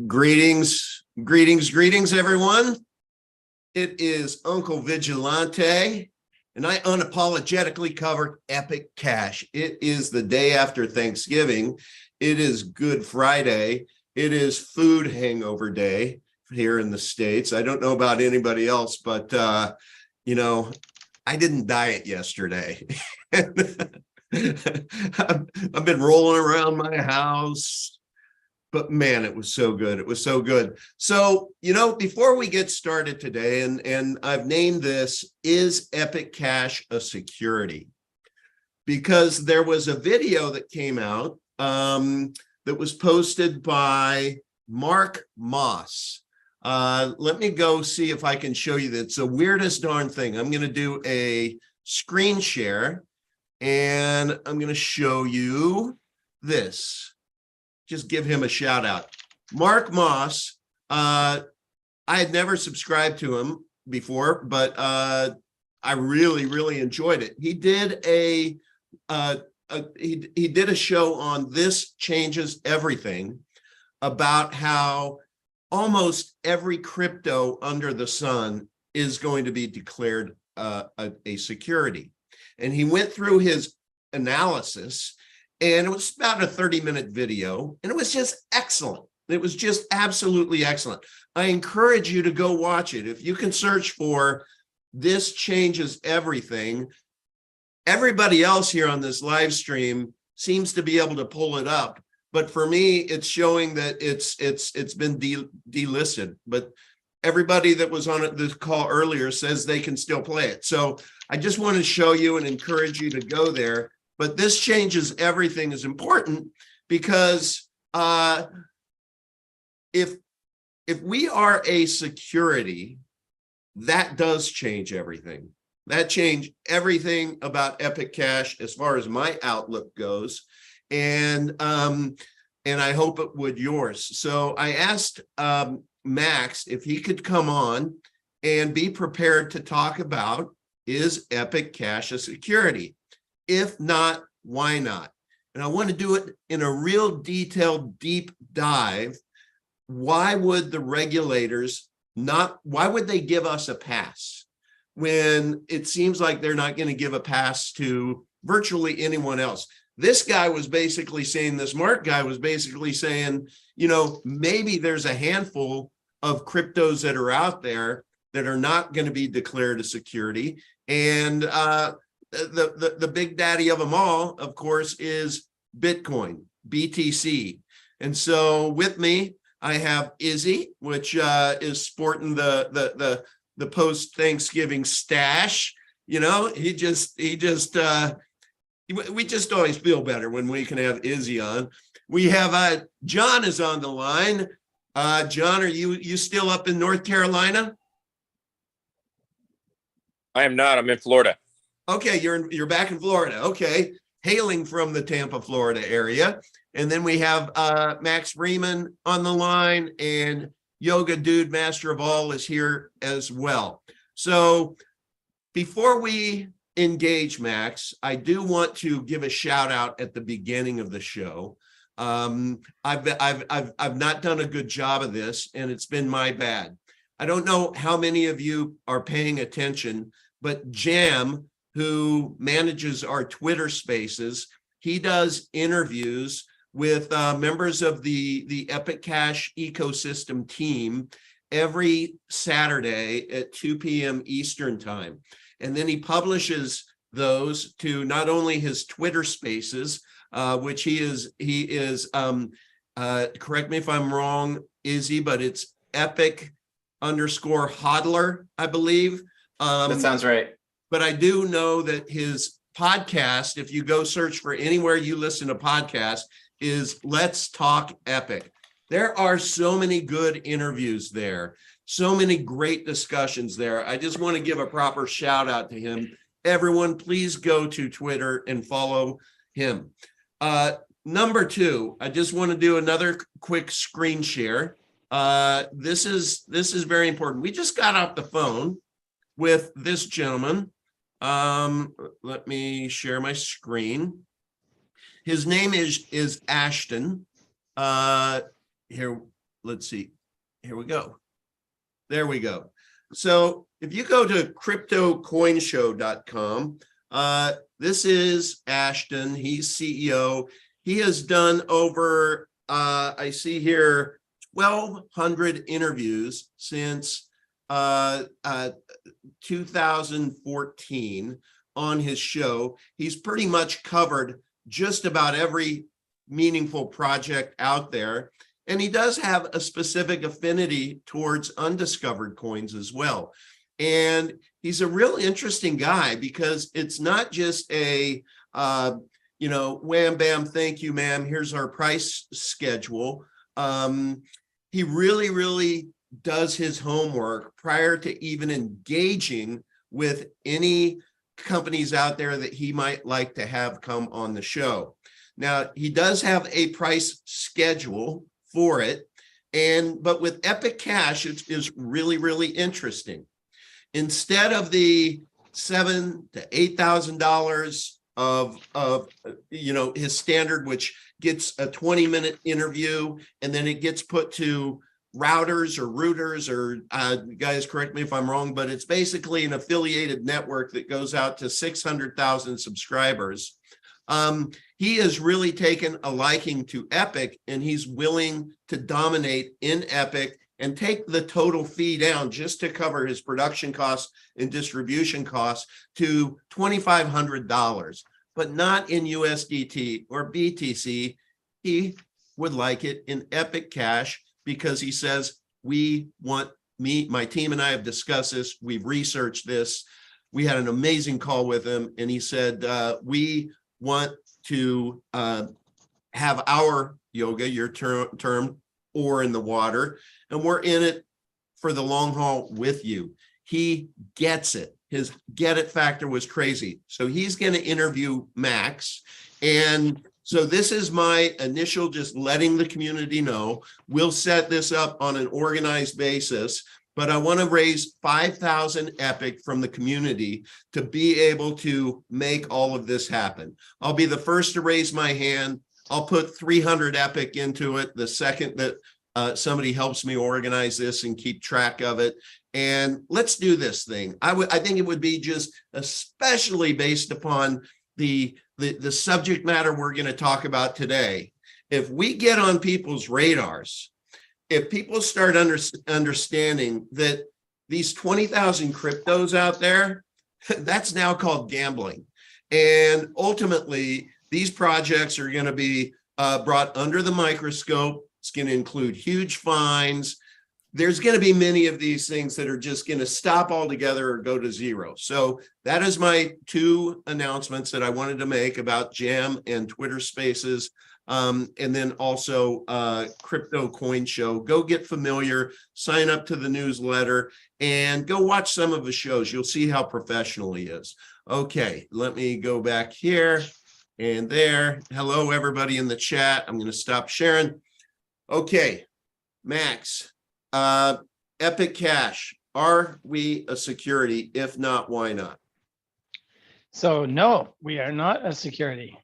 Greetings, everyone. It is Uncle Vigilante, and I unapologetically cover Epic Cash. It is the day after Thanksgiving. It is Good Friday. It is Food Hangover Day here in the States. I don't know about anybody else, but, I didn't diet yesterday. I've been rolling around my house. But man, it was so good. It was so good. So, before we get started today, and I've named this, is Epic Cash a security? Because there was a video that came out that was posted by Mark Moss. Let me go see if I can show you that. It's the weirdest darn thing. I'm going to do a screen share, and I'm going to show you this. Just give him a shout out. Mark Moss, I had never subscribed to him before, but I really enjoyed it. He did he did a show on This Changes Everything about how almost every crypto under the sun is going to be declared a security. And he went through his analysis. And it was about a 30-minute video, and it was just excellent. It was just absolutely excellent. I encourage you to go watch it. If you can search for This Changes Everything, everybody else here on this live stream seems to be able to pull it up. But for me, it's showing that it's been delisted. But everybody that was on this call earlier says they can still play it. So I just want to show you and encourage you to go there. But This Changes Everything is important because if we are a security, that does change everything. That changed everything about Epic Cash as far as my outlook goes, and I hope it would yours. So I asked Max if he could come on and be prepared to talk about, is Epic Cash a security? If not, why not? And I want to do it in a real detailed, deep dive. Why would the regulators why would they give us a pass when it seems like they're not going to give a pass to virtually anyone else? This guy was basically saying, this Mark guy was basically saying, maybe there's a handful of cryptos that are out there that are not going to be declared a security. And the big daddy of them all, of course, is Bitcoin, BTC. And so with me, I have Izzy, which is sporting the post-Thanksgiving stash. We just always feel better when we can have Izzy on. We have John is on the line. John, are you still up in North Carolina? I am not. I'm in Florida. Okay, you're back in Florida. Okay, hailing from the Tampa, Florida area. And then we have Max Freeman on the line, and Yoga Dude Master of All is here as well. So before we engage Max, I do want to give a shout out at the beginning of the show. I've not done a good job of this, and it's been my bad. I don't know how many of you are paying attention, but Jam, who manages our Twitter spaces, he does interviews with members of the Epic Cash ecosystem team every Saturday at 2 p.m. Eastern time. And then he publishes those to not only his Twitter spaces, which he is correct me if I'm wrong, Izzy, but it's epic_hodler, I believe. That sounds right. But I do know that his podcast, if you go search for anywhere you listen to podcasts, is Let's Talk Epic. There are so many good interviews there, so many great discussions there. I just want to give a proper shout out to him. Everyone, please go to Twitter and follow him. Number two, I just want to do another quick screen share. This is very important. We just got off the phone with this gentleman. Let me share my screen. His name is Ashton. Here, let's see. Here we go. There we go. So if you go to Cryptocoinshowcom, this is Ashton. He's CEO. He has done over, I see here, 1,200 interviews since 2014 on his show. He's pretty much covered just about every meaningful project out there. And he does have a specific affinity towards undiscovered coins as well. And he's a real interesting guy because it's not just a, wham, bam, thank you, ma'am, here's our price schedule. He really, really does his homework prior to even engaging with any companies out there that he might like to have come on the show. Now, he does have a price schedule for it. But with Epic Cash, it is really, really interesting. Instead of the $7,000 to $8,000 of his standard, which gets a 20-minute interview, and then it gets put to routers, or guys, correct me if I'm wrong, but it's basically an affiliated network that goes out to 600,000 subscribers. He has really taken a liking to Epic, and he's willing to dominate in Epic and take the total fee down just to cover his production costs and distribution costs to $2,500, but not in USDT or BTC. He would like it in Epic Cash because he says, my team and I have discussed this. We've researched this. We had an amazing call with him, and he said, we want to have our yoga, your term, ore in the water, and we're in it for the long haul with you. He gets it. His get it factor was crazy. So he's going to interview Max. And so this is my initial, just letting the community know. We'll set this up on an organized basis, but I want to raise 5,000 Epic from the community to be able to make all of this happen. I'll be the first to raise my hand. I'll put 300 Epic into it the second that somebody helps me organize this and keep track of it. And let's do this thing. I think it would be just especially based upon the subject matter we're going to talk about today. If we get on people's radars, if people start understanding that these 20,000 cryptos out there, that's now called gambling. And ultimately, these projects are going to be brought under the microscope. It's going to include huge fines. There's going to be many of these things that are just going to stop altogether or go to zero. So that is my two announcements that I wanted to make about Jam and Twitter Spaces. And then also Crypto Coin Show. Go get familiar, sign up to the newsletter, and go watch some of the shows. You'll see how professional he is. Okay, let me go back here and there. Hello, everybody in the chat. I'm going to stop sharing. Okay, Max. Epic Cash, are we a security? If not, why not? So no, we are not a security.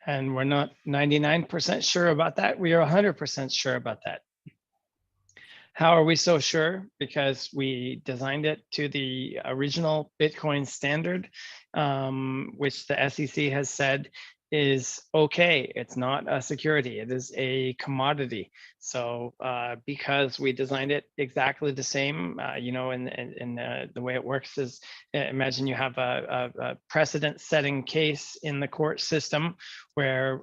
And we're not 99% sure about that. We are 100% sure about that. How are we so sure? Because we designed it to the original Bitcoin standard, which the SEC has said is okay. It's not a security. It is a commodity. So because we designed it exactly the same, and the way it works is, imagine you have a precedent-setting case in the court system where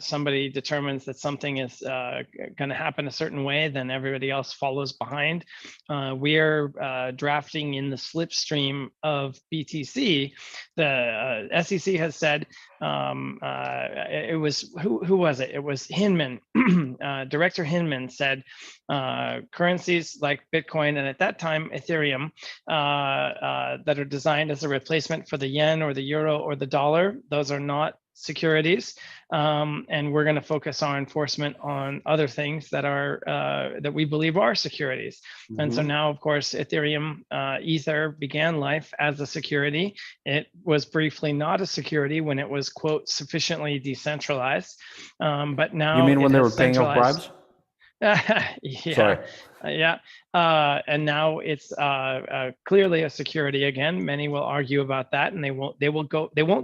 somebody determines that something is going to happen a certain way, then everybody else follows behind. We are drafting in the slipstream of BTC. The SEC has said, it was, who was it? It was Hinman, Director Hinman said, currencies like Bitcoin, and at that time, Ethereum, that are designed as a replacement for the yen or the euro or the dollar, those are not securities, and we're going to focus our enforcement on other things that are that we believe are securities. Mm-hmm. And so now, of course, Ethereum, Ether began life as a security. It was briefly not a security when it was, quote, sufficiently decentralized, but now you mean when they were paying off bribes? Yeah. Sorry. Yeah. And now it's clearly a security again. Many will argue about that, and they won't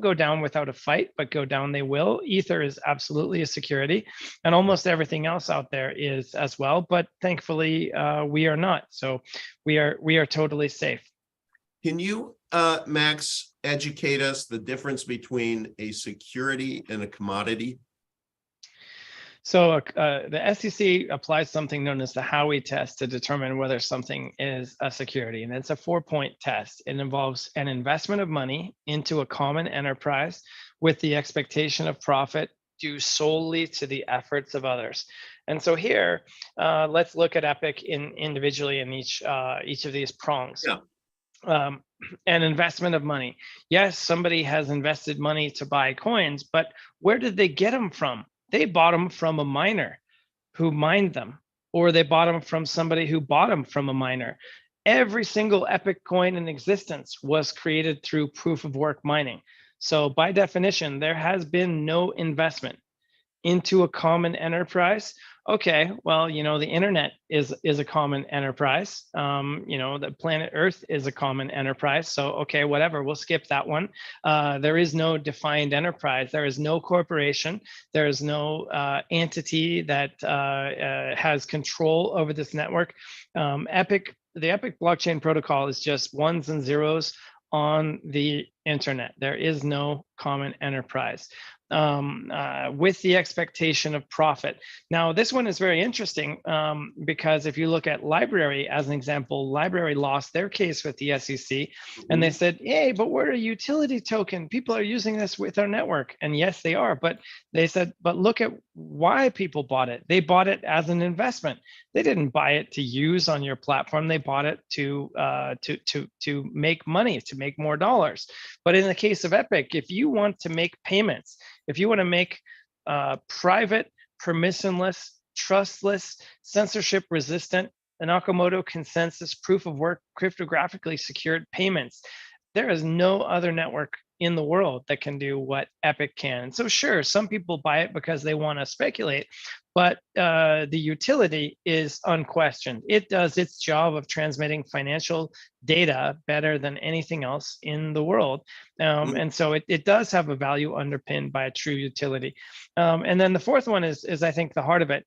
go down without a fight, but go down they will. Ether is absolutely a security, and almost everything else out there is as well. But thankfully, we are not. So we are totally safe. Can you, Max, educate us the difference between a security and a commodity? So the SEC applies something known as the Howey test to determine whether something is a security. And it's a 4-point test. It involves an investment of money into a common enterprise with the expectation of profit due solely to the efforts of others. And so here, let's look at Epic individually in each of these prongs. Yeah. An investment of money. Yes, somebody has invested money to buy coins, but where did they get them from? They bought them from a miner who mined them, or they bought them from somebody who bought them from a miner. Every single Epic coin in existence was created through proof of work mining. So by definition, there has been no investment into a common enterprise. Okay, well, the internet is a common enterprise. The planet Earth is a common enterprise. So, okay, whatever, we'll skip that one. There is no defined enterprise. There is no corporation. There is no entity that has control over this network. The Epic blockchain protocol is just ones and zeros on the internet. There is no common enterprise. With the expectation of profit. Now, this one is very interesting because if you look at Library as an example, Library lost their case with the SEC, and they said, hey, but we're a utility token. People are using this with our network. And yes, they are. But they said, but look at why people bought it. They bought it as an investment. They didn't buy it to use on your platform. They bought it to make money, to make more dollars. But in the case of Epic, if you want to make payments, if you want to make private, permissionless, trustless, censorship-resistant, Nakamoto consensus proof of work, cryptographically secured payments, there is no other network in the world that can do what Epic can. And so sure, some people buy it because they want to speculate, but the utility is unquestioned. It does its job of transmitting financial data better than anything else in the world. And so it does have a value underpinned by a true utility. And then the fourth one is I think the heart of it,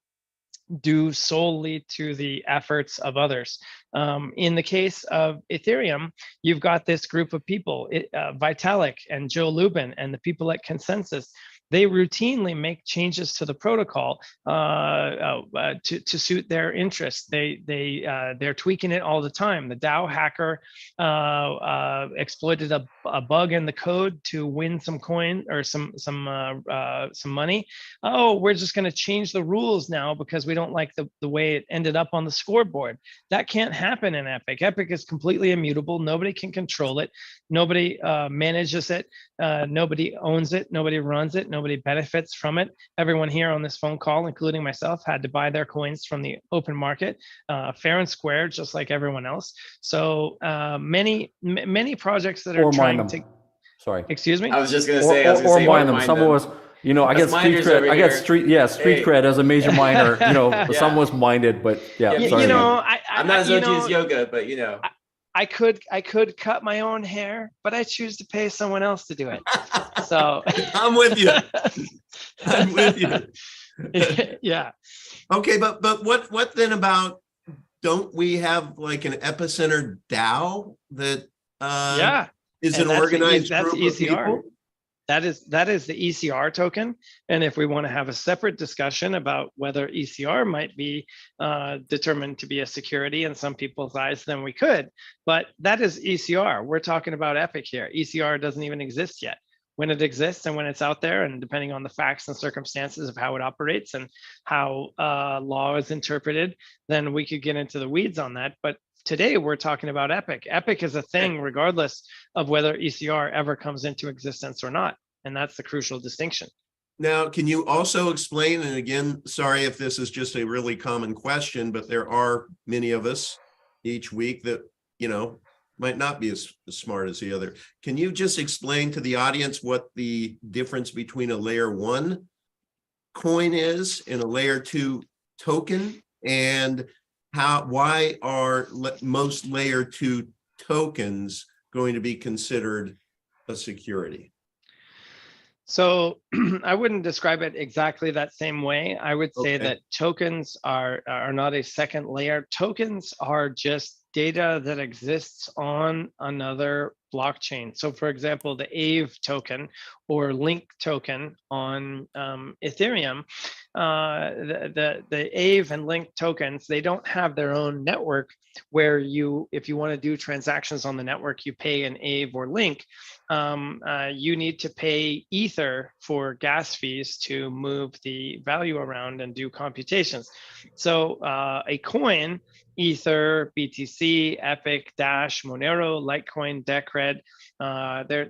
due solely to the efforts of others. In the case of Ethereum, you've got this group of people, Vitalik and Joe Lubin and the people at Consensus. They routinely make changes to the protocol to suit their interests. They're tweaking it all the time. The DAO hacker exploited a bug in the code to win some coin or some money. Oh, we're just going to change the rules now because we don't like the way it ended up on the scoreboard. That can't happen in Epic. Epic is completely immutable. Nobody can control it. Nobody manages it. Nobody owns it. Nobody runs it. Nobody benefits from it. Everyone here on this phone call, including myself, had to buy their coins from the open market, fair and square, just like everyone else. So many projects that are trying to. Sorry. Excuse me. I was just gonna say, or mine them. Some of us, I get street cred. I get street cred as a major miner. Some was minded, but yeah. Sorry, I'm not as OG as yoga, but I could cut my own hair, but I choose to pay someone else to do it. So I'm with you. I'm with you. Yeah. Okay, but what then about, don't we have like an epicenter DAO that is an organized group of people? That is the ECR token. And if we want to have a separate discussion about whether ECR might be determined to be a security in some people's eyes, then we could. But that is ECR. We're talking about Epic here. ECR doesn't even exist yet. When it exists and when it's out there, and depending on the facts and circumstances of how it operates and how law is interpreted, then we could get into the weeds on that. But today we're talking about Epic. Epic is a thing regardless of whether ECR ever comes into existence or not. And that's the crucial distinction. Now, can you also explain, and again, sorry if this is just a really common question, but there are many of us each week that, might not be as smart as the other. Can you just explain to the audience what the difference between a layer 1 coin is and a layer 2 token? And why are most layer 2 tokens going to be considered a security? So I wouldn't describe it exactly that same way. I would say Okay. that tokens are not a second layer. Tokens are just data that exists on another blockchain. So for example, the AVE token or link token on Ethereum, the AVE and link tokens, they don't have their own network where if you want to do transactions on the network, you pay an AVE or link. You need to pay Ether for gas fees to move the value around and do computations. So a coin, Ether, BTC, Epic, Dash, Monero, Litecoin, Decred,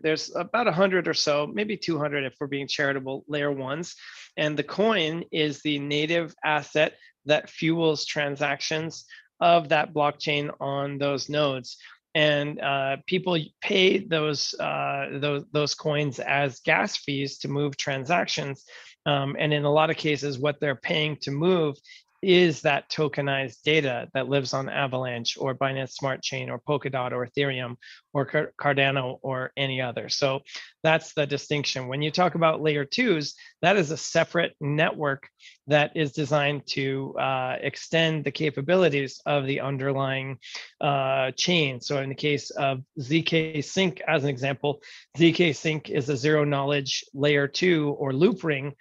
there's about 100 or so, maybe 200 if we're being charitable, layer 1s. And the coin is the native asset that fuels transactions of that blockchain on those nodes. And people pay those coins as gas fees to move transactions. And in a lot of cases, what they're paying to move is that tokenized data that lives on Avalanche or Binance Smart Chain or Polkadot or Ethereum or Cardano or any other. So that's the distinction. When you talk about layer 2s, that is a separate network that is designed to extend the capabilities of the underlying chain. So in the case of ZK Sync, as an example, ZK Sync is a zero knowledge layer 2 or loop ring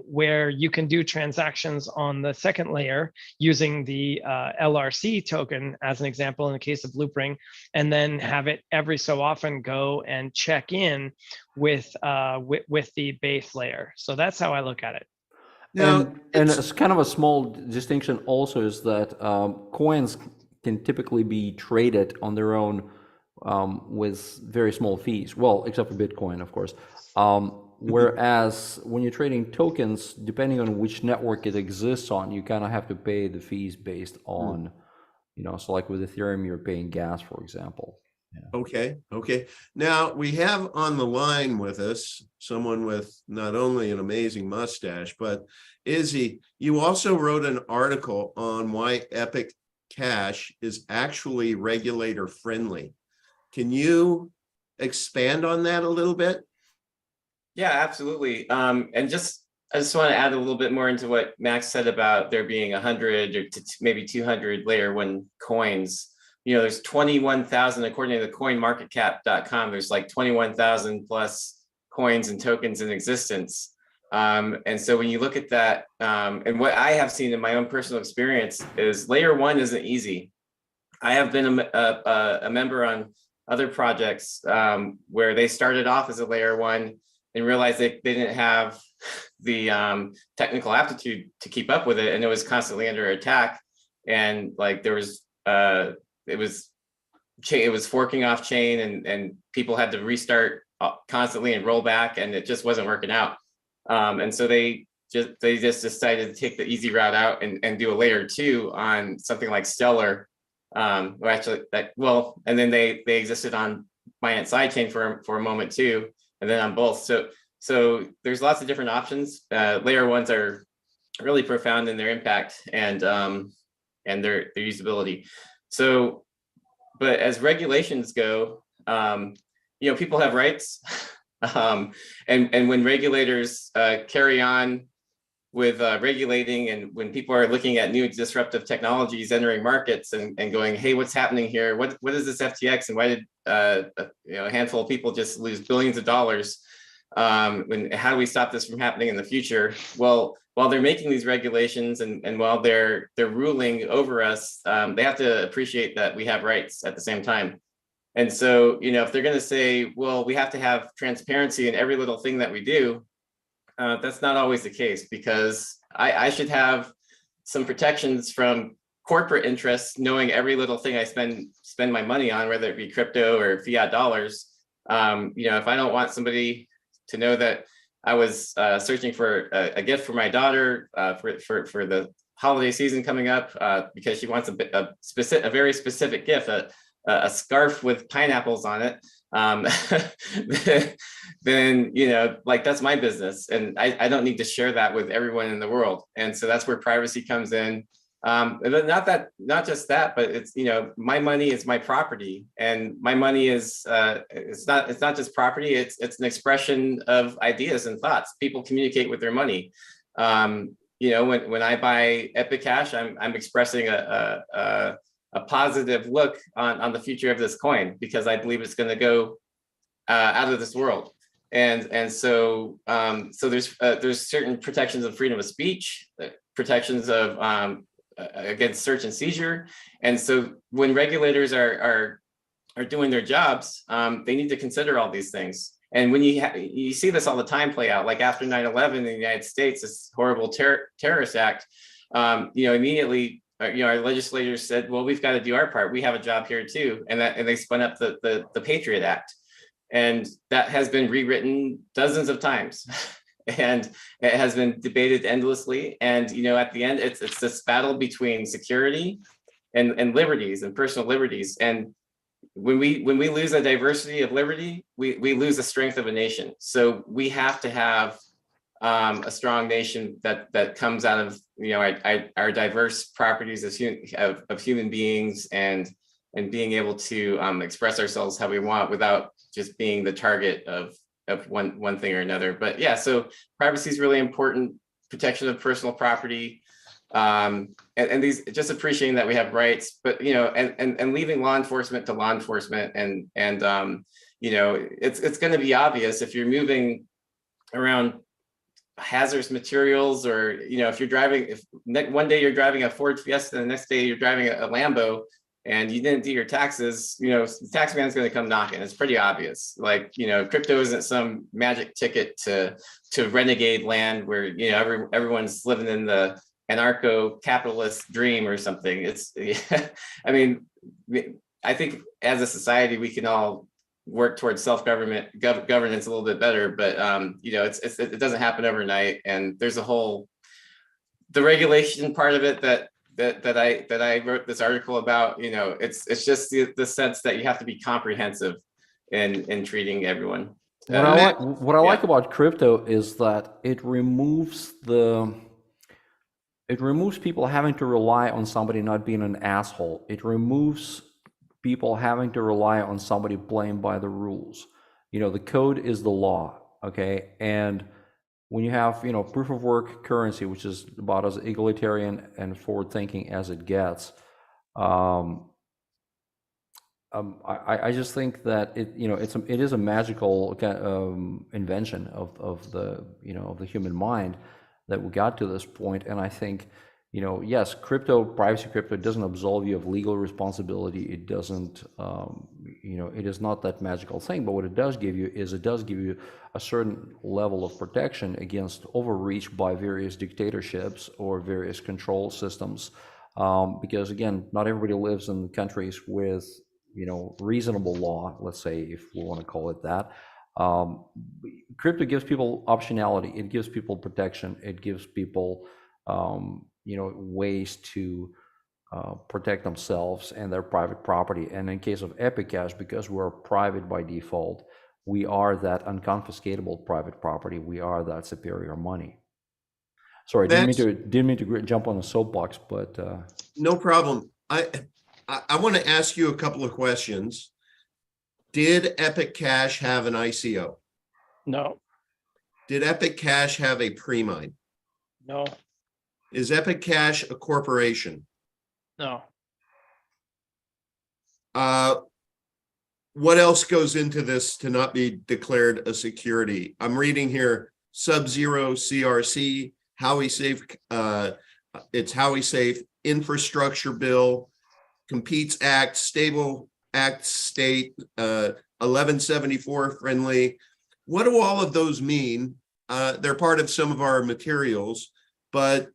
where you can do transactions on the second layer using the LRC token, as an example, in the case of loop ring, and then have it every so often go and check in with the base layer. So that's how I look at it. Now, and it's kind of a small distinction also is that coins can typically be traded on their own with very small fees. Well, except for Bitcoin, of course. Whereas when you're trading tokens, depending on which network it exists on, you kind of have to pay the fees based on, so like with Ethereum, you're paying gas, for example. Yeah. Okay. Now we have on the line with us someone with not only an amazing mustache, but Izzy, you also wrote an article on why Epic Cash is actually regulator friendly. Can you expand on that a little bit? Yeah, absolutely. And I just want to add a little bit more into what Max said about there being 100 or maybe 200 layer 1 coins. There's 21,000, according to the coinmarketcap.com, there's like 21,000 plus coins and tokens in existence. And so when you look at that, and what I have seen in my own personal experience is layer 1 isn't easy. I have been a member on other projects where they started off as a layer 1 and realized they didn't have the technical aptitude to keep up with it. And it was constantly under attack. And like there was, it was forking off chain and people had to restart constantly and roll back, and it just wasn't working out. And so they just decided to take the easy route out and do a layer 2 on something like Stellar. And then they existed on Binance sidechain for a moment too, and then on both. So there's lots of different options. Layer 1s are really profound in their impact and their usability. So, but as regulations go, people have rights, and when regulators carry on with regulating, and when people are looking at new disruptive technologies entering markets and going, hey, what's happening here? What is this FTX, and why did a handful of people just lose billions of dollars? How do we stop this from happening in the future? Well, while they're making these regulations and while they're ruling over us, they have to appreciate that we have rights at the same time. And so, if they're going to say, well, we have to have transparency in every little thing that we do, that's not always the case, because I should have some protections from corporate interests, knowing every little thing I spend my money on, whether it be crypto or fiat dollars. If I don't want somebody to know that I was searching for a gift for my daughter for the holiday season coming up because she wants a very specific gift, a scarf with pineapples on it, then that's my business, and I don't need to share that with everyone in the world. And so that's where privacy comes in. But not just that, but it's, my money is my property, and my money is, it's not just property. It's an expression of ideas and thoughts. People communicate with their money. When I buy Epic Cash, I'm expressing a positive look on the future of this coin, because I believe it's going to go out of this world. And so there's certain protections of freedom of speech, protections of against search and seizure. And so when regulators are doing their jobs, they need to consider all these things. And when you see this all the time play out, like after 9/11 in the United States, this horrible terrorist act, immediately, our legislators said, well, we've got to do our part. We have a job here too. And they spun up the Patriot Act. And that has been rewritten dozens of times. And it has been debated endlessly. And, at the end, it's this battle between security and liberties and personal liberties. And when we lose a diversity of liberty, we lose the strength of a nation. So we have to have a strong nation that comes out of, our diverse properties of human beings, and being able to express ourselves how we want without just being the target of one thing or another. But yeah, so privacy is really important, protection of personal property, and these, just appreciating that we have rights, but and leaving law enforcement to law enforcement, and it's going to be obvious if you're moving around hazardous materials, or if you're driving, one day you're driving a Ford Fiesta and the next day you're driving a Lambo, and you didn't do your taxes, the tax man's going to come knocking. It's pretty obvious. Like, crypto isn't some magic ticket to renegade land where, everyone's living in the anarcho-capitalist dream or something. It's, I mean, I think as a society, we can all work towards self-governance a little bit better, but, it doesn't happen overnight. And there's the regulation part of it that I wrote this article about. It's just the sense that you have to be comprehensive in treating everyone. What I like about crypto is that it removes people having to rely on somebody not being an asshole. It removes people having to rely on somebody playing by the rules. The code is the law, okay? And when you have, proof of work currency, which is about as egalitarian and forward thinking as it gets, I just think that it is a magical invention of the human mind that we got to this point. And I think, yes, privacy crypto doesn't absolve you of legal responsibility. It doesn't, it is not that magical thing. But what it does give you is a certain level of protection against overreach by various dictatorships or various control systems. Because again, not everybody lives in countries with, reasonable law, let's say, if we want to call it that. Crypto gives people optionality. It gives people protection. It gives people, ways to protect themselves and their private property. And in case of Epic Cash, because we're private by default, we are that unconfiscatable private property. We are that superior money. Sorry, didn't mean to jump on a soapbox, but no problem. I want to ask you a couple of questions. Did Epic Cash have an ICO? No. Did Epic Cash have a pre-mine? No. Is Epic Cash a corporation? No. What else goes into this to not be declared a security? I'm reading here Sub-Zero CRC, Howey Safe, it's Howey Safe, Infrastructure Bill, Competes Act, Stable Act State, 1174 friendly. What do all of those mean? They're part of some of our materials, but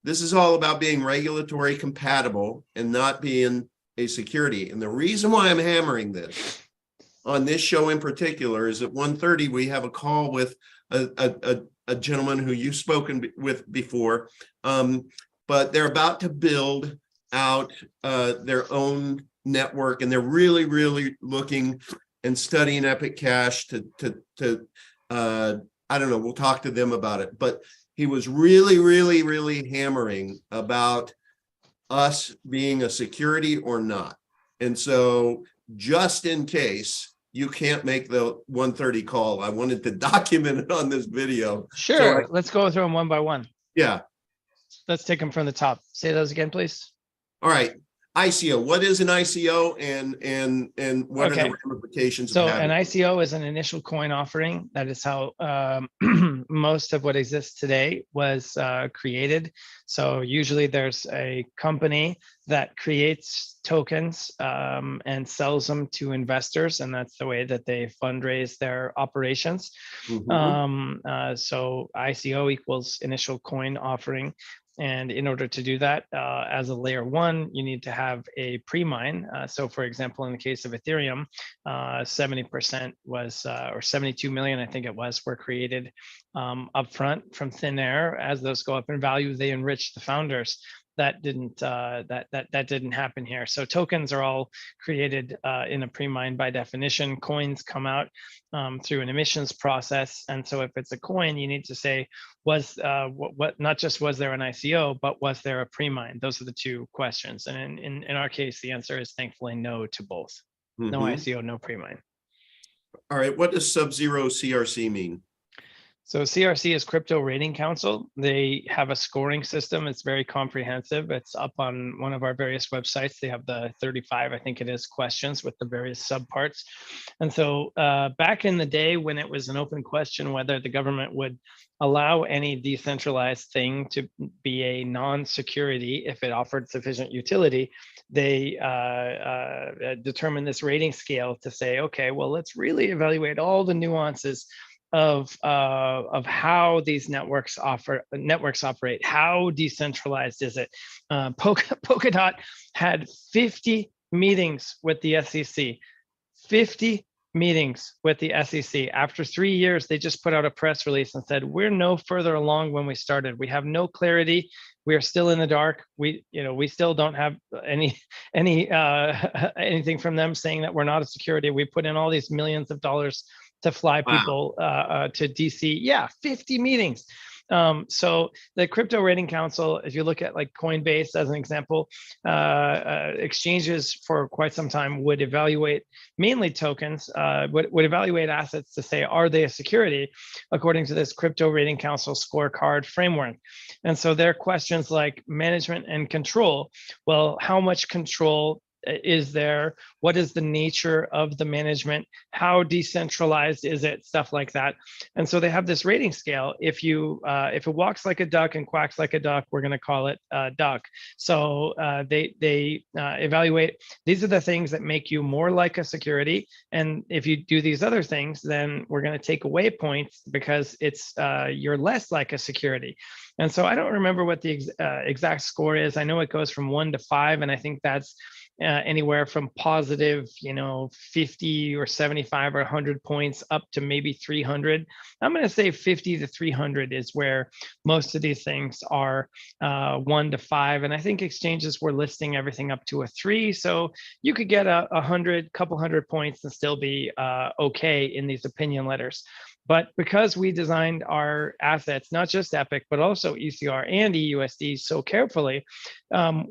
this is all about being regulatory compatible and not being a security. And the reason why I'm hammering this on this show in particular is at 1:30 we have a call with a gentleman who you've spoken with before, but they're about to build out their own network, and they're really looking and studying Epic Cash to I don't know, we'll talk to them about it, but he was really hammering about us being a security or not. And so just in case you can't make the 1:30 call, I wanted to document it on this video. Sure, let's go through them one by one. Yeah. Let's take them from the top. Say those again, please. All right. ICO. What is an ICO and what are Okay. the ramifications So of having an it? ICO is an initial coin offering. That is how most of what exists today was created. So usually there's a company that creates tokens and sells them to investors, and that's the way that they fundraise their operations. Mhm. So ICO equals initial coin offering. And in order to do that, as a layer one, you need to have a pre-mine. So for example, in the case of Ethereum, 70% was, or 72 million, I think it was, were created upfront from thin air. As those go up in value, they enrich the founders. That didn't that didn't happen here. So tokens are all created in a pre-mine by definition. Coins come out through an emissions process, and so if it's a coin, you need to say, was what not just was there an ICO, but was there a pre-mine? Those are the two questions. And in our case, the answer is thankfully no to both. No Mhm. ICO, no pre-mine. All right. What does Sub-Zero CRC mean? So CRC is Crypto Rating Council. They have a scoring system. It's very comprehensive. It's up on one of our various websites. They have the 35, I think it is, questions with the various subparts. And so back in the day when it was an open question whether the government would allow any decentralized thing to be a non-security if it offered sufficient utility, they determined this rating scale to say, okay, well, let's really evaluate all the nuances of how these networks operate. How decentralized is it? Polkadot had 50 meetings with the SEC. 50 meetings with the SEC. After 3 years, they just put out a press release and said, we're no further along when we started. We have no clarity. We are still in the dark. We still don't have anything from them saying that we're not a security. We put in all these millions of dollars to fly people to DC. Yeah, 50 meetings. So the Crypto Rating Council, if you look at like Coinbase as an example, exchanges for quite some time would evaluate mainly tokens, would evaluate assets to say, are they a security according to this Crypto Rating Council scorecard framework? And so there are questions like management and control. Well, how much control is there? What is the nature of the management? How decentralized is it? Stuff like that. And so they have this rating scale. If it walks like a duck and quacks like a duck, we're going to call it a duck. So they evaluate. These are the things that make you more like a security. And if you do these other things, then we're going to take away points because it's you're less like a security. And so I don't remember what the exact score is. I know it goes from 1 to 5, and I think that's anywhere from positive, 50 or 75 or 100 points up to maybe 300. I'm going to say 50 to 300 is where most of these things are 1 to 5. And I think exchanges were listing everything up to a 3. So you could get a couple hundred points and still be okay in these opinion letters. But because we designed our assets, not just Epic, but also ECR and EUSD so carefully,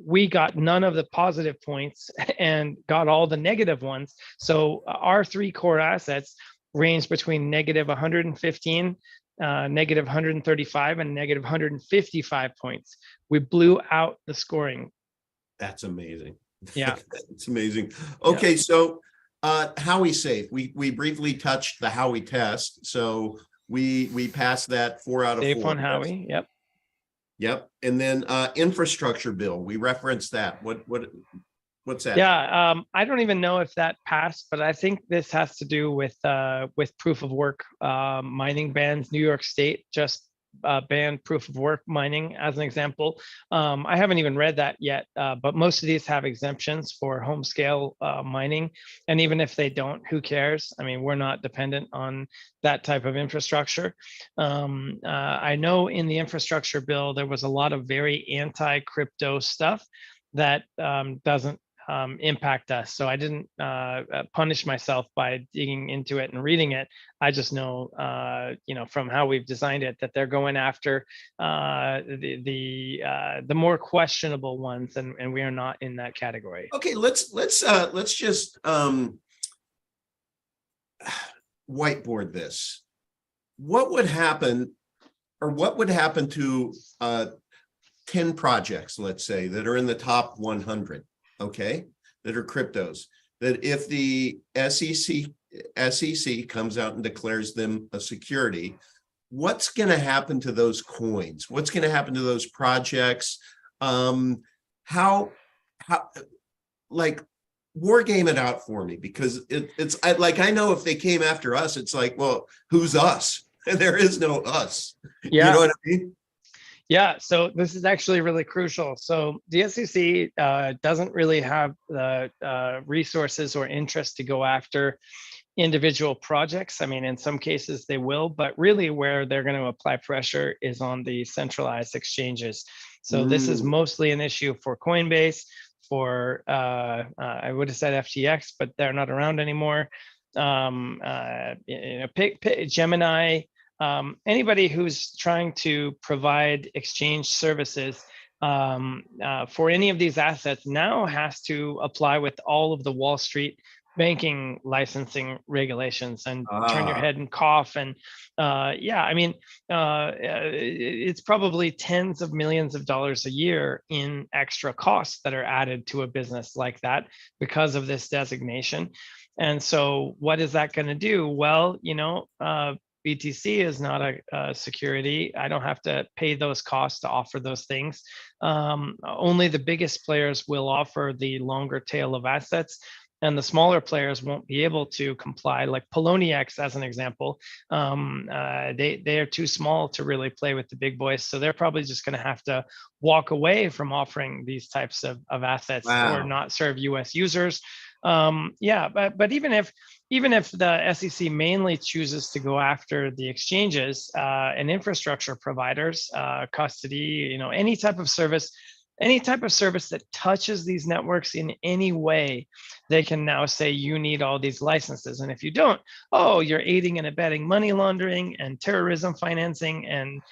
we got none of the positive points and got all the negative ones. So our 3 core assets range between negative 115, negative 135, and negative 155 points. We blew out the scoring. That's amazing. Yeah. It's amazing. Okay, so Howey safe. We briefly touched the Howey test. So we passed that 4 out of 4. Safe on Howey. Yep. Yep. And then infrastructure bill. We referenced that. What's that? Yeah, I don't even know if that passed, but I think this has to do with proof of work mining bans. New York State just banned proof of work mining as an example. I haven't even read that yet, but most of these have exemptions for home scale mining. And even if they don't, who cares? I mean, we're not dependent on that type of infrastructure. I know in the infrastructure bill, there was a lot of very anti-crypto stuff that doesn't impact us. So I didn't punish myself by digging into it and reading it. I just know, from how we've designed it, that they're going after the more questionable ones, and we are not in that category. Okay, let's just whiteboard this. What would happen, or what would happen to 10 projects, let's say, that are in the top 100, okay, that are cryptos, that if the SEC comes out and declares them a security, what's going to happen to those coins? What's going to happen to those projects? How like, war game it out for me, because I know if they came after us, it's like, well, who's us? And there is no us. Yeah. You know what I mean? Yeah, so this is actually really crucial. So the SEC doesn't really have the resources or interest to go after individual projects. I mean, in some cases they will, but really where they're going to apply pressure is on the centralized exchanges. So this is mostly an issue for Coinbase, for I would have said FTX, but they're not around anymore. Gemini. Anybody who's trying to provide exchange services for any of these assets now has to apply with all of the Wall Street banking licensing regulations, and turn your head and cough. And it's probably tens of millions of dollars a year in extra costs that are added to a business like that because of this designation. And so what is that going to do? Well, BTC is not a security. I don't have to pay those costs to offer those things. Only the biggest players will offer the longer tail of assets, and the smaller players won't be able to comply. Like Poloniex, as an example, they are too small to really play with the big boys. So they're probably just going to have to walk away from offering these types of assets. Wow. Or not serve US users. But even if the SEC mainly chooses to go after the exchanges and infrastructure providers, custody, any type of service that touches these networks in any way, they can now say you need all these licenses. And if you don't, you're aiding and abetting money laundering and terrorism financing, and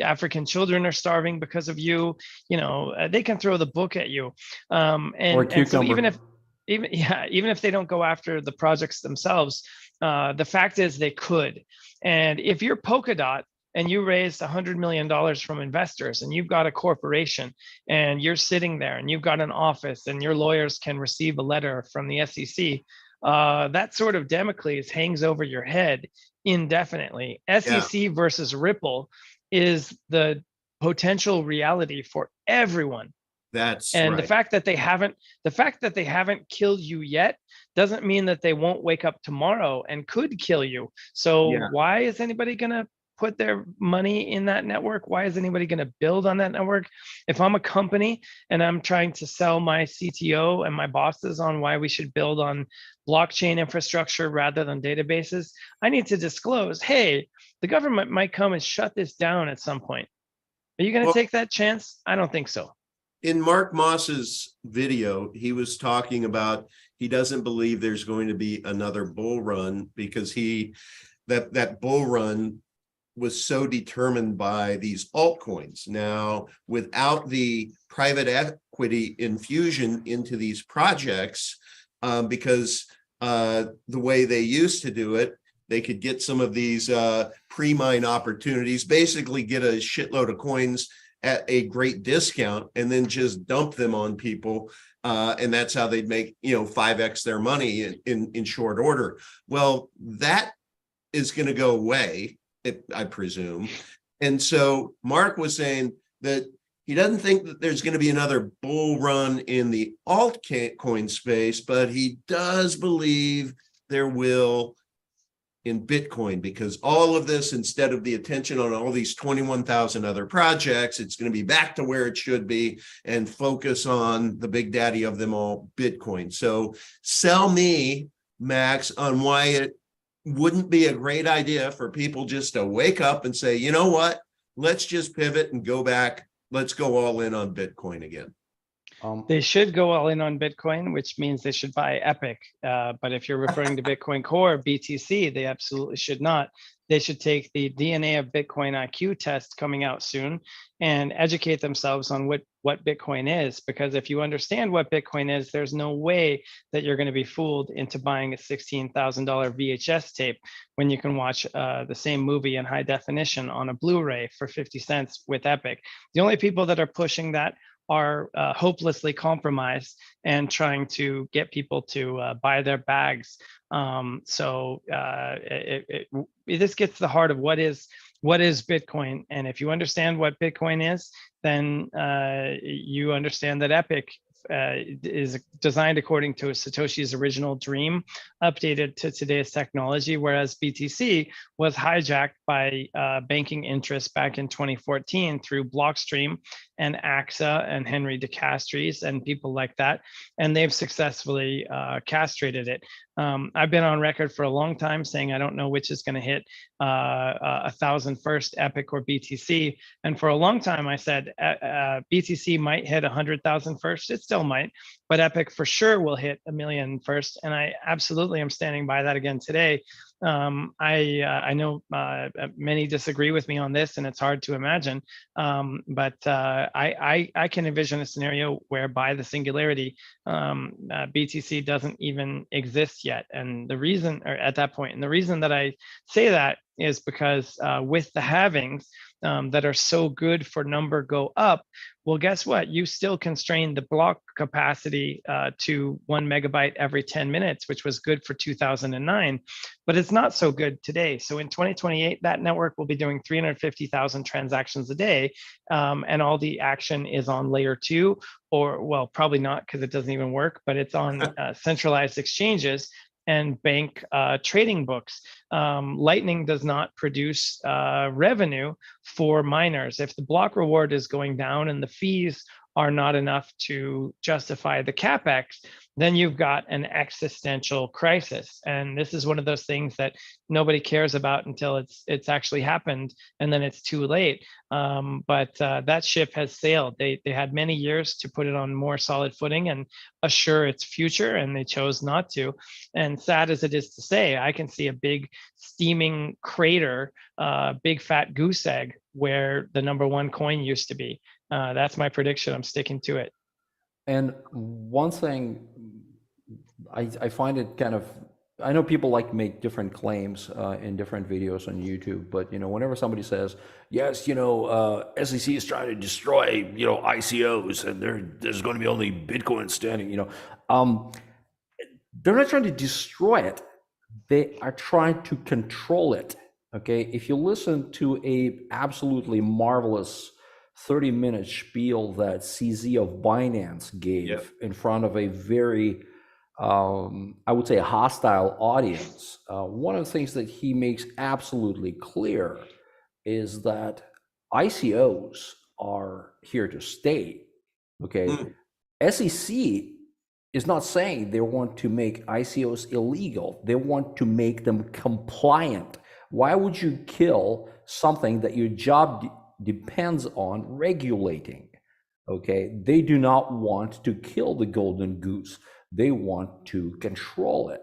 African children are starving because of you. They can throw the book at you. And so even if they don't go after the projects themselves, the fact is they could. And if you're Polkadot and you raised $100 million from investors, and you've got a corporation, and you're sitting there, and you've got an office, and your lawyers can receive a letter from the SEC, that sort of Damocles hangs over your head indefinitely. SEC versus Ripple is the potential reality for everyone. That's and right. The fact that they haven't killed you yet doesn't mean that they won't wake up tomorrow and could kill you. So why is anybody going to put their money in that network? Why is anybody going to build on that network? If I'm a company and I'm trying to sell my CTO and my bosses on why we should build on blockchain infrastructure rather than databases, I need to disclose, hey, the government might come and shut this down at some point. Are you going to take that chance? I don't think so. In Mark Moss's video, he was talking about he doesn't believe there's going to be another bull run, because that bull run was so determined by these altcoins. Now, without the private equity infusion into these projects, because the way they used to do it, they could get some of these pre-mine opportunities, basically get a shitload of coins at a great discount and then just dump them on people. And that's how they'd make, 5x their money in short order. Well, that is going to go away, I presume. And so Mark was saying that he doesn't think that there's going to be another bull run in the altcoin space, but he does believe there will in Bitcoin, because all of this, instead of the attention on all these 21,000 other projects, it's going to be back to where it should be and focus on the big daddy of them all, Bitcoin. So sell me, Max, on why it wouldn't be a great idea for people just to wake up and say, you know what, let's just pivot and go back. Let's go all in on Bitcoin again. They should go all in on Bitcoin, which means they should buy Epic. But if you're referring to Bitcoin Core, BTC, they absolutely should not. They should take the DNA of Bitcoin IQ test coming out soon and educate themselves on what Bitcoin is. Because if you understand what Bitcoin is, there's no way that you're going to be fooled into buying a $16,000 VHS tape when you can watch the same movie in high definition on a Blu-ray for 50 cents with Epic. The only people that are pushing that are hopelessly compromised and trying to get people to buy their bags. This gets to the heart of what is Bitcoin. And if you understand what Bitcoin is, then you understand that Epic is designed according to Satoshi's original dream, updated to today's technology, whereas BTC was hijacked by banking interests back in 2014 through Blockstream and AXA and Henry DeCastries and people like that, and they've successfully castrated it. I've been on record for a long time saying I don't know which is going to hit 1,000 first, Epic or BTC. And for a long time, I said BTC might hit 100,000 first. It still might, but Epic for sure will hit 1 million first. And I absolutely am standing by that again today. I know many disagree with me on this, and it's hard to imagine. But I can envision a scenario whereby the singularity BTC doesn't even exist yet, and the reason, or at that point, and the reason that I say that is because with the halvings that are so good for number go up, well, guess what? You still constrain the block capacity to 1 megabyte every 10 minutes, which was good for 2009, but it's not so good today. So in 2028, that network will be doing 350,000 transactions a day, and all the action is on layer 2, or well, probably not because it doesn't even work, but it's on centralized exchanges and bank trading books. Lightning does not produce revenue for miners. If the block reward is going down and the fees are not enough to justify the capex, then you've got an existential crisis. And this is one of those things that nobody cares about until it's actually happened, and then it's too late. But that ship has sailed. They had many years to put it on more solid footing and assure its future, and they chose not to. And sad as it is to say, I can see a big steaming crater, big fat goose egg where the #1 coin used to be. That's my prediction. I'm sticking to it. And one thing I find it kind of, I know people like to make different claims in different videos on YouTube, but whenever somebody says, yes, SEC is trying to destroy, ICOs, and there's going to be only Bitcoin standing, they're not trying to destroy it. They are trying to control it. Okay. If you listen to a absolutely marvelous 30-minute spiel that CZ of Binance gave in front of a very, I would say, a hostile audience, one of the things that he makes absolutely clear is that ICOs are here to stay. Okay. SEC is not saying they want to make ICOs illegal. They want to make them compliant. Why would you kill something that your job depends on regulating? Okay, they do not want to kill the golden goose. They want to control it.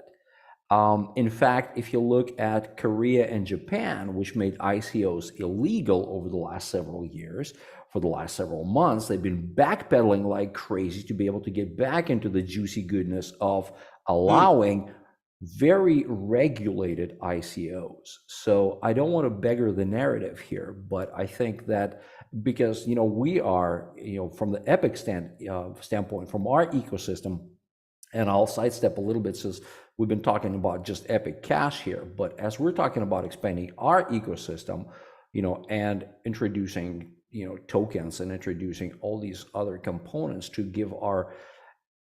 In fact, if you look at Korea and Japan, which made ICOs illegal over the last several years, for the last several months, they've been backpedaling like crazy to be able to get back into the juicy goodness of allowing very regulated ICOs. So I don't want to beggar the narrative here, but I think that because we are from the Epic standpoint, from our ecosystem, and I'll sidestep a little bit since we've been talking about just Epic Cash here, but as we're talking about expanding our ecosystem, and introducing tokens and introducing all these other components to give our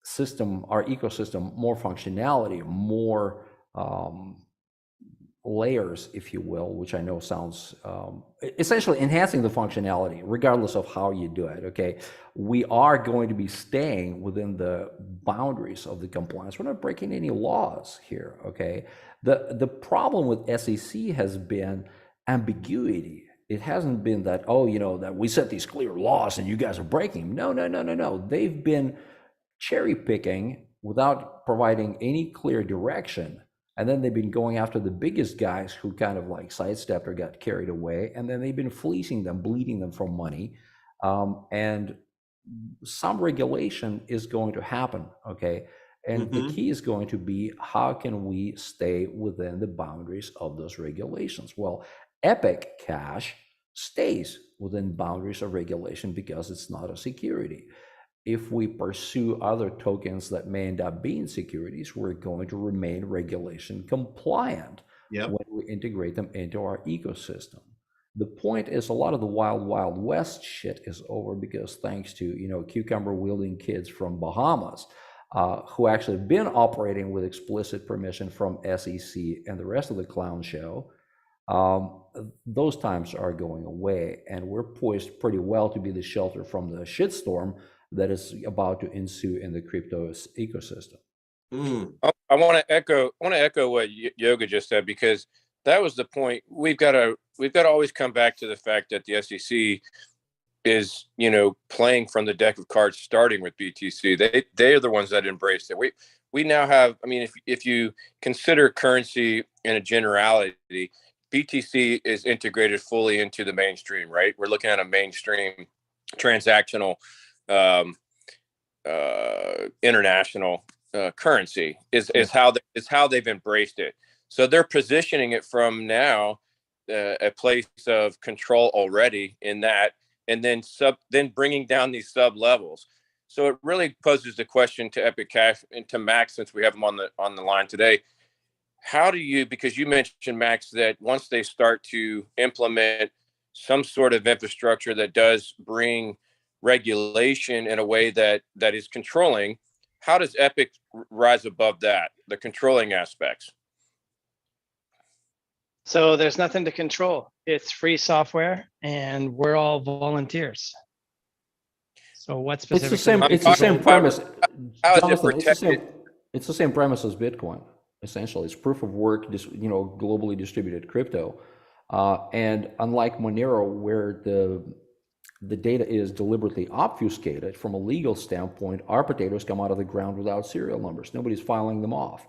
system, our ecosystem, more functionality, more layers, if you will, which I know sounds essentially enhancing the functionality, regardless of how you do it. Okay, we are going to be staying within the boundaries of the compliance. We're not breaking any laws here. Okay, the problem with SEC has been ambiguity. it hasn't been that, oh, that we set these clear laws and you guys are breaking them. No, no, no, no, no. They've been cherry picking without providing any clear direction. And then they've been going after the biggest guys who kind of like sidestepped or got carried away. And then they've been fleecing them, bleeding them for money. And some regulation is going to happen, okay? And the key is going to be, how can we stay within the boundaries of those regulations? Well, Epic Cash stays within boundaries of regulation because it's not a security. If we pursue other tokens that may end up being securities, we're going to remain regulation compliant when we integrate them into our ecosystem. The point is, a lot of the wild, wild west shit is over because thanks to, cucumber wielding kids from Bahamas, who actually have been operating with explicit permission from SEC and the rest of the clown show, those times are going away, and we're poised pretty well to be the shelter from the shitstorm that is about to ensue in the crypto ecosystem. I want to echo what Yoga just said, because that was the point. We've got to always come back to the fact that the SEC is, playing from the deck of cards, starting with BTC. They are the ones that embraced it. We now have, if you consider currency in a generality, BTC is integrated fully into the mainstream, right? We're looking at a mainstream transactional international currency is how they've embraced it. So they're positioning it from now a place of control already in that, and then bringing down these sub levels. So it really poses the question to Epic Cash and to Max, since we have him on the line today. How do you, because you mentioned, Max, that once they start to implement some sort of infrastructure that does bring regulation in a way that is controlling, how does Epic rise above that, the controlling aspects? So there's nothing to control. It's free software, and we're all volunteers. So what specifically? It's the same premise. How is it Jonathan, protected? it's the same premise as Bitcoin. Essentially, it's proof of work, globally distributed crypto. And unlike Monero, where the data is deliberately obfuscated from a legal standpoint, our potatoes come out of the ground without serial numbers. Nobody's filing them off.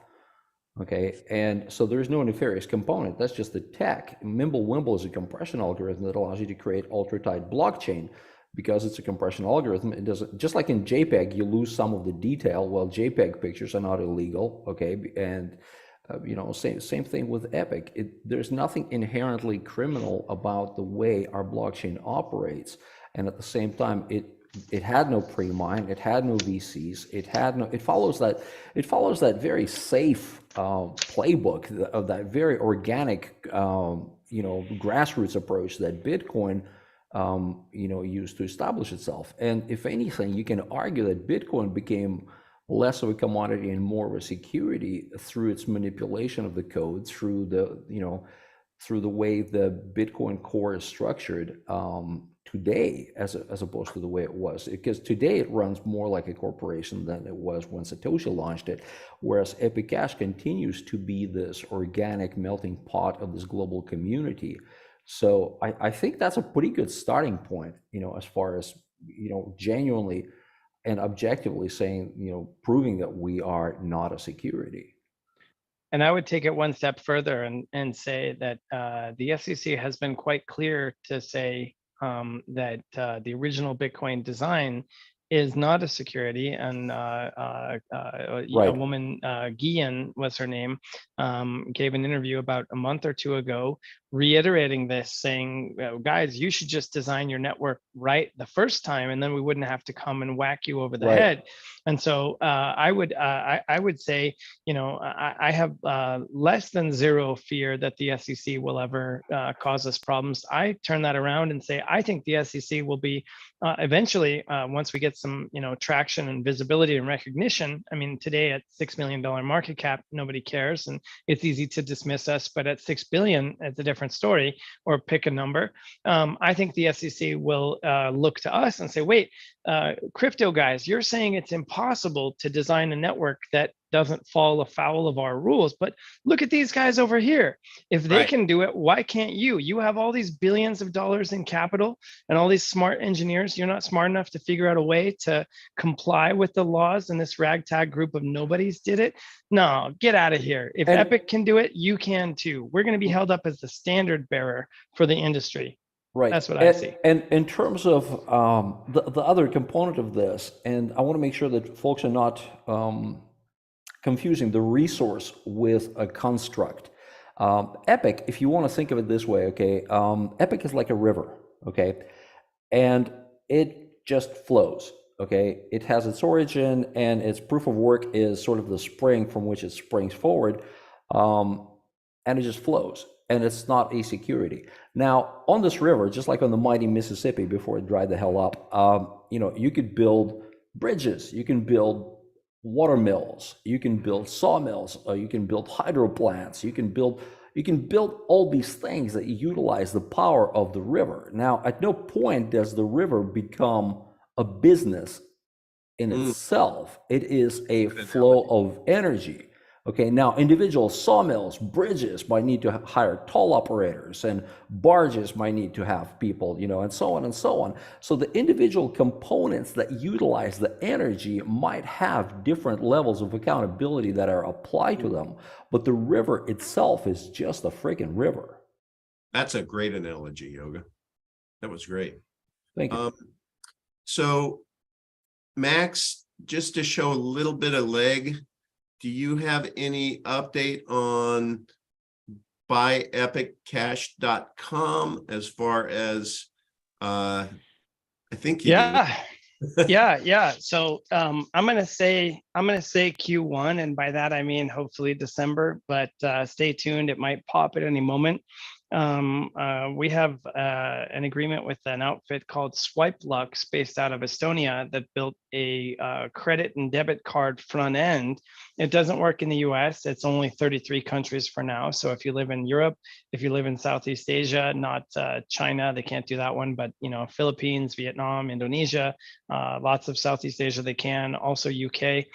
Okay, and so there's no nefarious component. That's just the tech. Mimblewimble is a compression algorithm that allows you to create ultra-tight blockchain. Because it's a compression algorithm, it doesn't, just like in JPEG, you lose some of the detail. Well, JPEG pictures are not illegal, okay? And same thing with Epic. There's nothing inherently criminal about the way our blockchain operates. And at the same time, it had no pre-mine, it had no VCs, it follows that very safe playbook of that very organic grassroots approach that Bitcoin used to establish itself. And if anything, you can argue that Bitcoin became less of a commodity and more of a security through its manipulation of the code, through the way the Bitcoin core is structured today, as opposed to the way it was. Because today it runs more like a corporation than it was when Satoshi launched it, whereas Epic Cash continues to be this organic melting pot of this global community. So I think that's a pretty good starting point, as far as, genuinely and objectively saying, proving that we are not a security. And I would take it one step further and say that the SEC has been quite clear to say that the original Bitcoin design is not a security. And a woman, Guillen was her name, gave an interview about a month or two ago, reiterating this, saying, guys, you should just design your network right the first time, and then we wouldn't have to come and whack you over the head. And so I would say, I have less than zero fear that the SEC will ever cause us problems. I turn that around and say, I think the SEC will be eventually, once we get some, traction and visibility and recognition. I mean, today at $6 million market cap, nobody cares, and it's easy to dismiss us. But at 6 billion, it's a different story, or pick a number. I think the SEC will look to us and say, wait, crypto guys, you're saying it's impossible to design a network that doesn't fall afoul of our rules. But look at these guys over here. If they Right. can do it, why can't you? You have all these billions of dollars in capital and all these smart engineers. You're not smart enough to figure out a way to comply with the laws, and this ragtag group of nobodies did it. No, get out of here. If And- Epic can do it, you can too. We're going to be held up as the standard bearer for the industry. Right. That's what I see. And in terms of the other component of this, and I want to make sure that folks are not confusing the resource with a construct. Epic, if you want to think of it this way, okay, Epic is like a river, okay, and it just flows, okay. It has its origin, and its proof of work is sort of the spring from which it springs forward, and it just flows. And it's not a security. Now, on this river, just like on the mighty Mississippi before it dried the hell up, you could build bridges, you can build water mills, you can build sawmills, you can build hydro plants, you can build all these things that utilize the power of the river. Now, at no point does the river become a business in itself. It is a flow of energy. Okay, now individual sawmills, bridges might need to hire toll operators, and barges might need to have people, and so on and so on. So the individual components that utilize the energy might have different levels of accountability that are applied to them, but the river itself is just a freaking river. That's a great analogy, Yoga. That was great. Thank you. So, Max, just to show a little bit of leg, do you have any update on buyepiccash.com as far as I think you do. Yeah. So I'm gonna say Q1, and by that I mean hopefully December, but stay tuned, it might pop at any moment. We have an agreement with an outfit called Swipelux based out of Estonia that built a credit and debit card front end. It doesn't work in the US. It's only 33 countries for now. So if you live in Europe, if you live in Southeast Asia, not China, they can't do that one, but Philippines, Vietnam, Indonesia, lots of Southeast Asia, they can, also UK.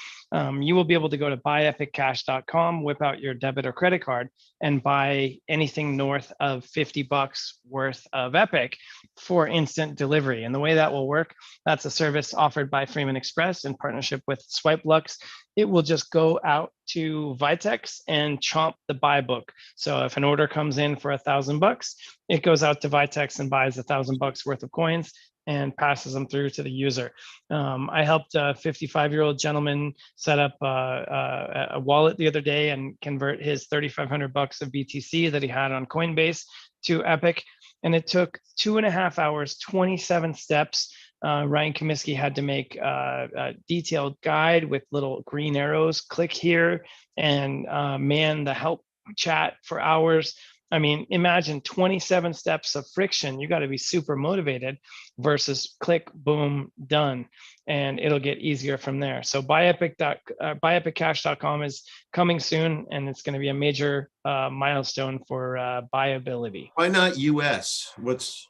You will be able to go to buyepiccash.com, whip out your debit or credit card, and buy anything north of $50 worth of Epic for instant delivery. And the way that will work, that's a service offered by Freeman Express in partnership with Swipelux. It will just go out to Vitex and chomp the buy book. So if an order comes in for $1,000, it goes out to Vitex and buys $1,000 worth of coins and passes them through to the user. I helped a 55-year-old gentleman set up a wallet the other day and convert his $3,500 of BTC that he had on Coinbase to Epic. And it took 2.5 hours, 27 steps. Ryan Comiskey had to make a detailed guide with little green arrows, click here, and man the help chat for hours. I mean, imagine 27 steps of friction. You got to be super motivated versus click, boom, done. And it'll get easier from there. So buyepiccash.com is coming soon, and it's going to be a major milestone for buyability. Why not US? What's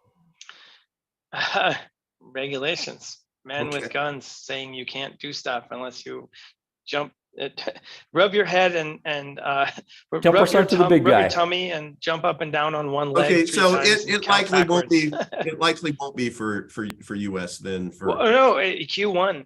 regulations? Men Okay. with guns saying you can't do stuff unless you jump. Rub your head and rub your tummy and jump up and down on one leg. Okay, so times it count likely won't be backwards. it likely won't be for US then. For Well, no, Q1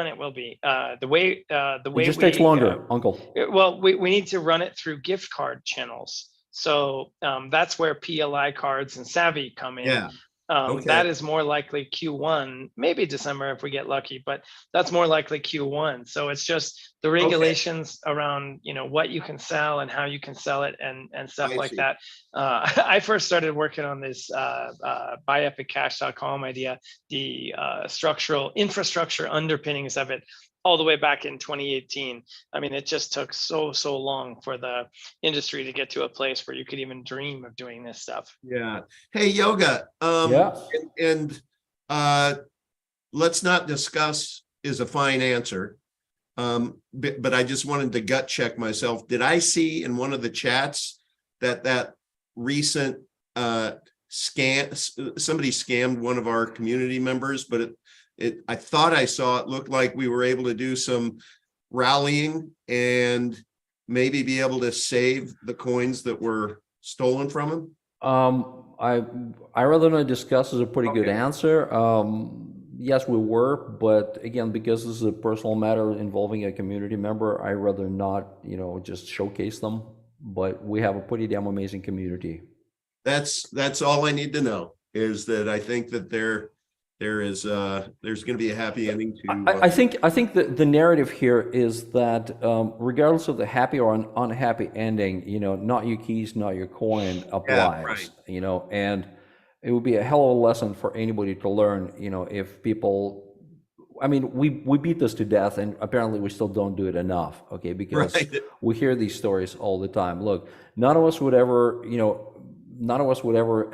it will be. The way It just takes longer, Uncle. Well, we need to run it through gift card channels. So that's where PLI cards and Savvy come in. Yeah. Okay. That is more likely Q1, maybe December if we get lucky, but that's more likely Q1. So it's just the regulations around, what you can sell and how you can sell it and stuff like that. I first started working on this buyepiccash.com idea, the structural infrastructure underpinnings of it, all the way back in 2018. I mean, it just took so long for the industry to get to a place where you could even dream of doing this stuff. Yeah. Hey, Yoga. And let's not discuss is a fine answer. But I just wanted to gut check myself. Did I see in one of the chats that recent scam, somebody scammed one of our community members, but I thought I saw it looked like we were able to do some rallying and maybe be able to save the coins that were stolen from him? I rather not discuss is a pretty good Okay. answer. Yes, we were, but again, because this is a personal matter involving a community member, I rather not, just showcase them. But we have a pretty damn amazing community. That's all I need to know, is that I think that there's going to be a happy ending to. I think that the narrative here is that regardless of the happy or unhappy ending, not your keys, not your coin applies. right. And it would be a hell of a lesson for anybody to learn. If people, I mean, we beat this to death, and apparently we still don't do it enough. Okay, because Right. we hear these stories all the time. Look, none of us would ever,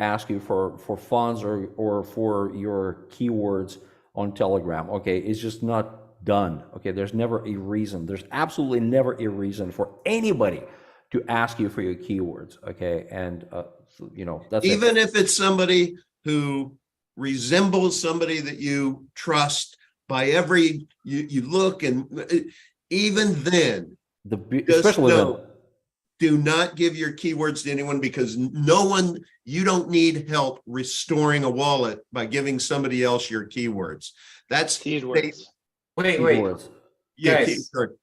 ask you for funds or for your keywords on Telegram. Okay, it's just not done. Okay, there's never a reason. There's absolutely never a reason for anybody to ask you for your keywords. Okay, and that's Even if it's somebody who resembles somebody that you trust by you look, and even then, especially then. Do not give your keywords to anyone, because you don't need help restoring a wallet by giving somebody else your keywords. That's Seed words. Wait, Keywords. yeah,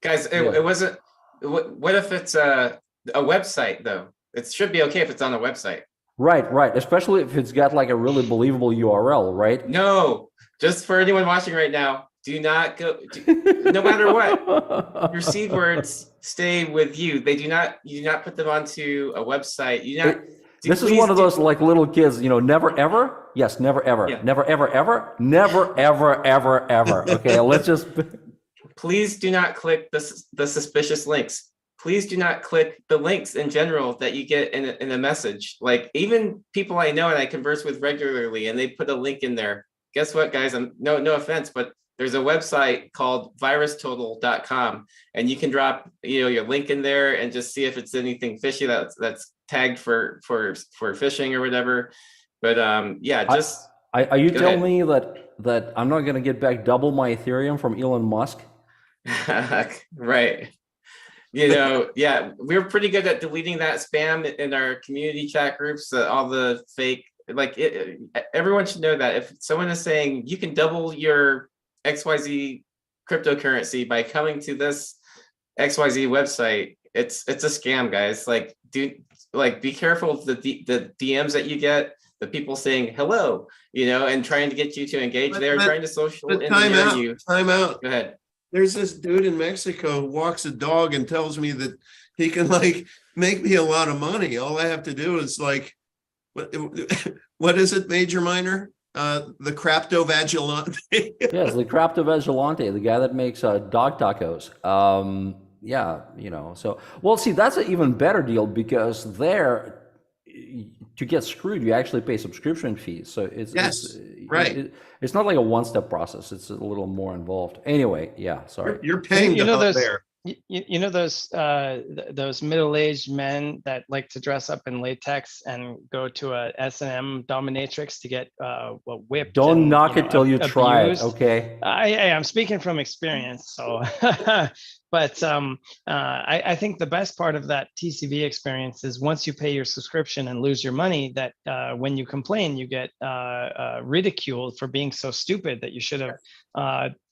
guys, Yeah. it wasn't. What if it's a website though? It should be okay if it's on a website. Right. Especially if it's got like a really believable URL, right? No, just for anyone watching right now, do not go. No matter what, your seed words stay with you. You do not put them onto a website. This is one of those like little kids, never ever. Yes, never ever. Yeah. Never ever ever. Never ever ever ever. Okay, let's just. Please do not click the suspicious links. Please do not click the links in general that you get in a message. Like, even people I know and I converse with regularly, and they put a link in there. Guess what, guys? No offense, but there's a website called virustotal.com, and you can drop your link in there and just see if it's anything fishy that's tagged for phishing or whatever. But just Are you go telling me that I'm not going to get back double my Ethereum from Elon Musk? Right. Yeah, we're pretty good at deleting that spam in our community chat groups, all the fake, everyone should know that if someone is saying you can double your XYZ cryptocurrency by coming to this XYZ website, it's a scam, guys. Be careful of the DMs that you get, the people saying hello, and trying to get you to engage. They're trying to social engineer you. Time out. Go ahead. There's this dude in Mexico who walks a dog and tells me that he can make me a lot of money. All I have to do is what is it, Major Minor? The Cryptovagilante. Yes, the Cryptovagilante, the guy that makes dog tacos. So, well, see, that's an even better deal, because there, to get screwed, you actually pay subscription fees. So right. It's not like a one-step process. It's a little more involved. Anyway, yeah, sorry. You're paying there. Those middle-aged men that like to dress up in latex and go to a S&M dominatrix to get whipped. Don't knock it till you try it, okay? I'm speaking from experience, so but I think the best part of that TCV experience is once you pay your subscription and lose your money, that when you complain, you get ridiculed for being so stupid that you should have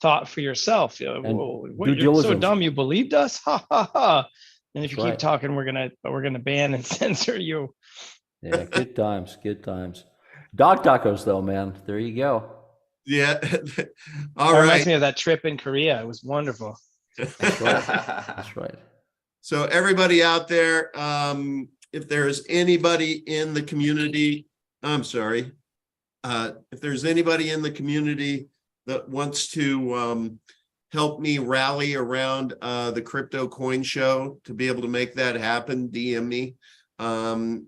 thought for yourself. You're so dumb, you believed us, ha ha ha. And if you keep talking, we're gonna ban and censor you. Yeah, good times. Dog tacos, though, man. There you go. Yeah. All right. Reminds me of that trip in Korea. It was wonderful. That's right. So everybody out there, if there's anybody in the community, if there's anybody in the community that wants to help me rally around the Crypto Coin Show to be able to make that happen, DM me, and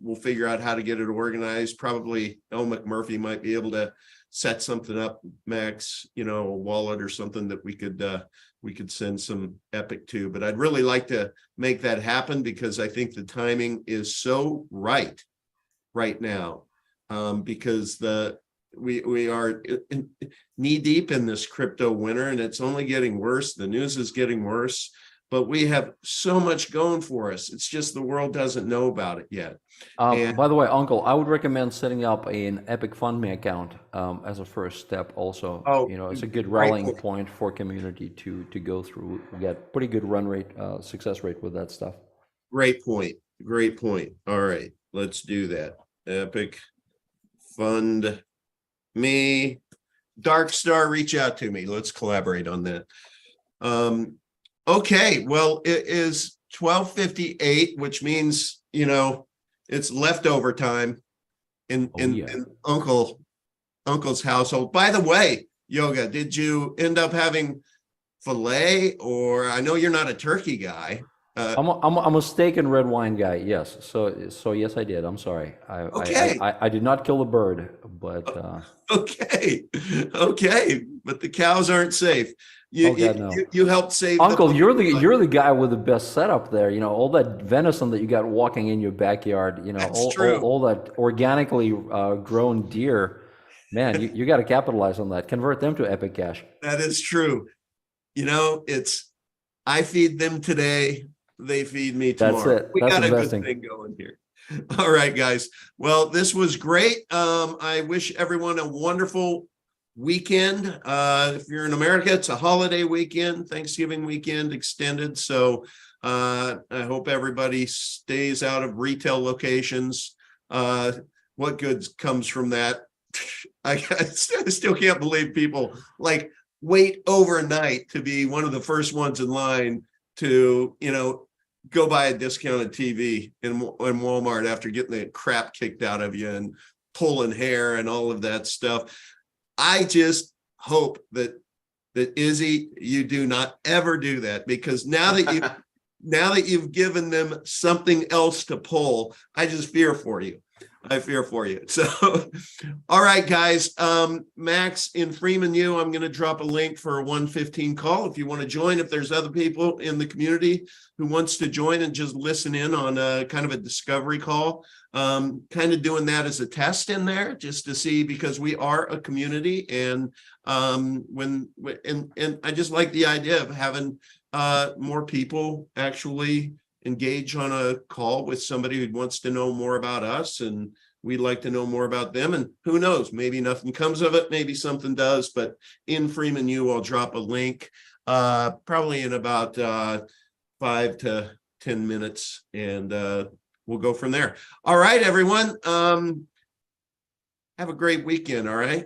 we'll figure out how to get it organized. Probably El McMurphy might be able to set something up, Max, a wallet or something that we could send some epic to. But I'd really like to make that happen, because I think the timing is so right now, because the we are knee deep in this crypto winter, and it's only getting worse. The news is getting worse, but we have so much going for us. It's just the world doesn't know about it yet. By the way, Uncle, I would recommend setting up an Epic FundMe account as a first step. Also, Oh, it's a good great rallying point. point for community to go through. We get pretty good run rate, success rate with that stuff. Great point. Great point. All right, let's do that. Epic Fund Me. Dark Star, reach out to me. Let's collaborate on that. Okay, well, it is 12:58, which means, it's leftover time in Uncle's household. By the way, Yoga, did you end up having filet, or I know you're not a turkey guy? I'm a steak and red wine guy. Yes, so yes, I did. I'm sorry. Okay. I did not kill the bird, but Okay, but the cows aren't safe. You helped save Uncle, you're the guy with the best setup there. All that venison that you got walking in your backyard. That's true. All that organically grown deer. Man, you got to capitalize on that. Convert them to Epic Cash. That is true. I feed them today. They feed me tomorrow. That's it. We That's got investing. a good thing going here. All right, guys. Well, this was great. I wish everyone a wonderful weekend. If you're in America, it's a holiday weekend, Thanksgiving weekend extended. So I hope everybody stays out of retail locations. What good comes from that? I still can't believe people wait overnight to be one of the first ones in line to, go buy a discounted TV in Walmart after getting the crap kicked out of you and pulling hair and all of that stuff. I just hope that Izzy, you do not ever do that, because now that you've given them something else to pull, I just fear for you. I fear for you. So, all right, guys. Max in Freeman, I'm going to drop a link for a 1:15 call if you want to join. If there's other people in the community who wants to join and just listen in on a kind of a discovery call, kind of doing that as a test in there just to see, because we are a community, and and I just like the idea of having more people actually engage on a call with somebody who wants to know more about us, and we'd like to know more about them. And who knows, maybe nothing comes of it, maybe something does. But in Freeman I'll drop a link probably in about 5 to 10 minutes, and we'll go from there. All right, everyone. Have a great weekend. All right.